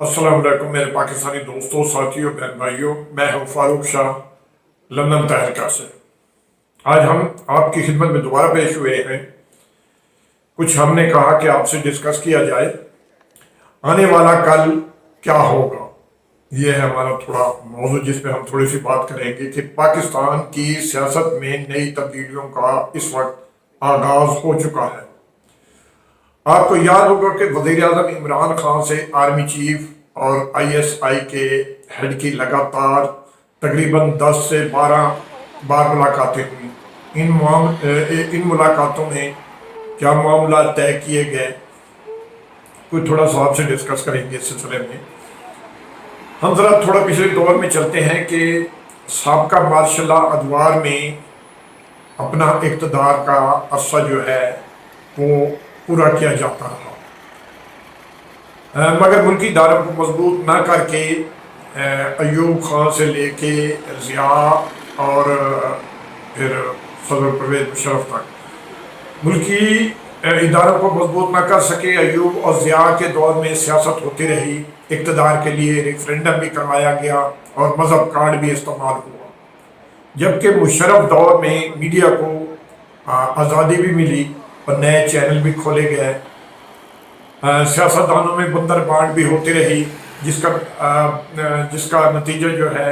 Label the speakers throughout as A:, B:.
A: السلام علیکم میرے پاکستانی دوستوں، ساتھیوں، بہن بھائیوں، میں ہوں فاروق شاہ لندن تہلکہ سے۔ آج ہم آپ کی خدمت میں دوبارہ پیش ہوئے ہیں۔ کچھ ہم نے کہا کہ آپ سے ڈسکس کیا جائے آنے والا کل کیا ہوگا۔ یہ ہے ہمارا تھوڑا موضوع جس پہ ہم تھوڑی سی بات کریں گے کہ پاکستان کی سیاست میں نئی تبدیلیوں کا اس وقت آغاز ہو چکا ہے۔ آپ کو یاد ہوگا کہ وزیر اعظم عمران خان سے آرمی چیف اور ISI کے ہیڈ کی لگاتار تقریباً 10 سے 12 بار ملاقاتیں ہوئیں۔ ان ملاقاتوں میں کیا معاملات طے کیے گئے، کوئی تھوڑا سا آپ سے ڈسکس کریں گے۔ اس سلسلے میں ہم ذرا تھوڑا پچھلے دور میں چلتے ہیں کہ سابقہ مارشل ادوار میں اپنا اقتدار کا عرصہ جو ہے وہ پورا کیا جاتا رہا، مگر ملکی اداروں کو مضبوط نہ کر کے ایوب خان سے لے کے ضیاء اور پھر صدر پرویز مشرف تک ملکی اداروں کو مضبوط نہ کر سکے۔ ایوب اور ضیاء کے دور میں سیاست ہوتی رہی، اقتدار کے لیے ریفرینڈم بھی کروایا گیا اور مذہب کارڈ بھی استعمال ہوا، جبکہ مشرف دور میں میڈیا کو آزادی بھی ملی اور نئے چینل بھی کھولے گئے۔ سیاستدانوں میں بندر بانٹ بھی ہوتی رہی، جس کا نتیجہ جو ہے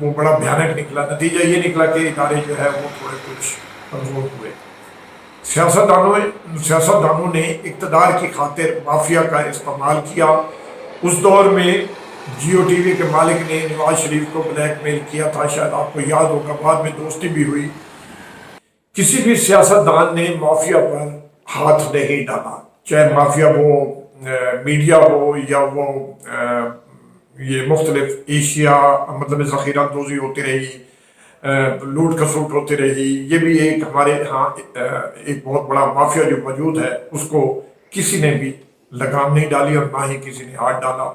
A: وہ بڑا بھیانک نکلا۔ نتیجہ یہ نکلا کہ ادارے جو ہے وہ تھوڑے کچھ کمزور ہوئے۔ سیاستدانوں نے اقتدار کی خاطر مافیا کا استعمال کیا۔ اس دور میں جیو ٹی وی کے مالک نے نواز شریف کو بلیک میل کیا تھا، شاید آپ کو یاد ہوگا، بعد میں دوستی بھی ہوئی۔ کسی بھی سیاستدان نے مافیا پر ہاتھ نہیں ڈالا، چاہے مافیا وہ میڈیا ہو یا وہ یہ مختلف ایشیا، مطلب ذخیرہ اندوزی ہوتی رہی، لوٹ کھسوٹ ہوتی رہی۔ یہ بھی ایک ہمارے ہاں ایک بہت بڑا مافیا جو موجود ہے، اس کو کسی نے بھی لگام نہیں ڈالی اور نہ ہی کسی نے ہاتھ ڈالا،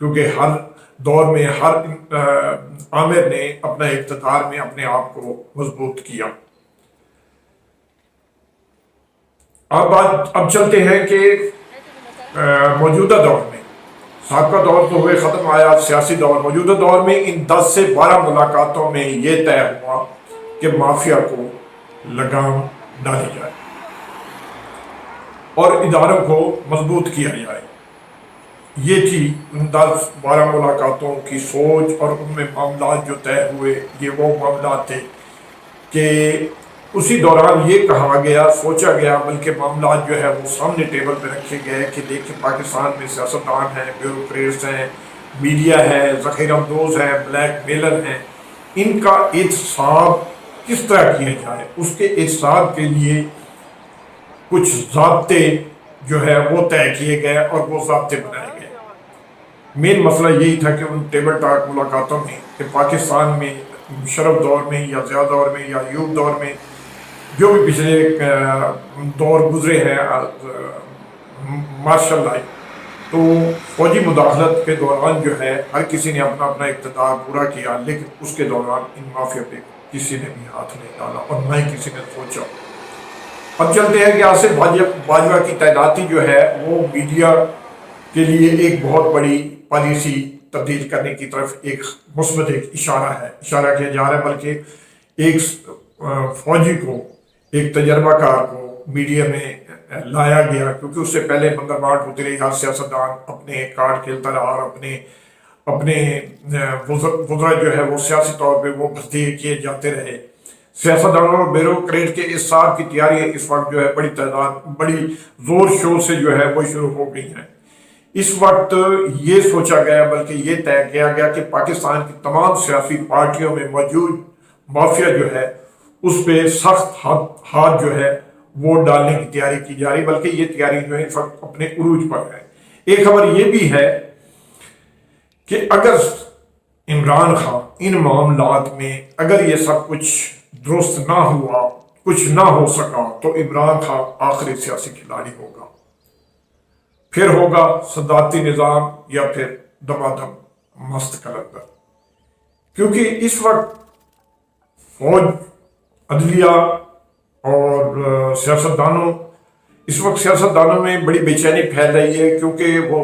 A: کیونکہ ہر دور میں ہر آمر نے اپنا اقتدار میں اپنے آپ کو مضبوط کیا۔ اب چلتے ہیں کہ موجودہ دور میں، سابقہ دور تو ہوئے ختم، آیا سیاسی دور۔ موجودہ دور میں ان 10 سے 12 ملاقاتوں میں یہ طے ہوا کہ مافیا کو لگام ڈالی جائے اور اداروں کو مضبوط کیا جائے۔ یہ تھی ان 10-12 ملاقاتوں کی سوچ، اور ان میں معاملات جو طے ہوئے یہ وہ معاملات تھے کہ اسی دوران یہ کہا گیا، سوچا گیا، بلکہ معاملات جو ہے وہ سامنے ٹیبل پہ رکھے گئے کہ دیکھیں پاکستان میں سیاستدان ہیں، بیوروکریٹس ہیں، میڈیا ہے، ذخیرہ اندوز ہیں، بلیک میلر ہیں، ان کا احتساب کس طرح کیا جائے۔ اس کے احتساب کے لیے کچھ ضابطے جو ہے وہ طے کیے گئے اور وہ ضابطے بنائے گئے۔ مین مسئلہ یہی تھا کہ ان ٹیبل ٹاک ملاقاتوں میں کہ پاکستان میں مشرف دور میں یا ضیاء دور میں یا ایوب دور میں جو بھی پچھلے دور گزرے ہیں مارشل لاء، تو فوجی مداخلت کے دوران جو ہے ہر کسی نے اپنا اپنا اقتدار پورا کیا، لیکن اس کے دوران ان مافیا پہ کسی نے بھی ہاتھ نہیں ڈالا اور نہ ہی کسی نے سوچا۔ اب چلتے ہیں کہ آصف باجوہ کی تعیناتی جو ہے وہ میڈیا کے لیے ایک بہت بڑی پالیسی تبدیل کرنے کی طرف ایک مثبت ایک اشارہ کیا جا رہا ہے، بلکہ ایک فوجی کو، ایک تجربہ کار کو میڈیا میں لایا گیا، کیونکہ اس سے پہلے بندر بانٹ ہوتی رہی، ہر سیاستدان اپنے کارڈ کھیلتا رہا اور اپنے وزراء جو ہے وہ سیاسی طور پہ وہ بھرتی کیے جاتے رہے۔ سیاستدانوں اور بیوروکریٹ کے احتساب کی تیاری اس وقت جو ہے بڑی زور شور سے جو ہے وہ شروع ہو گئی ہیں۔ اس وقت یہ سوچا گیا، بلکہ یہ طے کیا گیا کہ پاکستان کی تمام سیاسی پارٹیوں میں موجود مافیا جو ہے اس پہ سخت ہاتھ جو ہے وہ ڈالنے کی تیاری کی جا رہی، بلکہ یہ تیاری جو ہے اس وقت اپنے عروج پر ہے۔ ایک خبر یہ بھی ہے کہ اگر عمران خان ان معاملات میں اگر یہ سب کچھ درست نہ ہوا، کچھ نہ ہو سکا، تو عمران خان آخری سیاسی کھلاڑی ہوگا، پھر ہوگا صدارتی نظام یا پھر دمادم مست کلندر، کیونکہ اس وقت فوج، عدلیہ اور سیاستدانوں، اس وقت سیاستدانوں میں بڑی بے چینی پھیل رہی ہے، کیونکہ وہ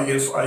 A: ISI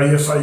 A: ISI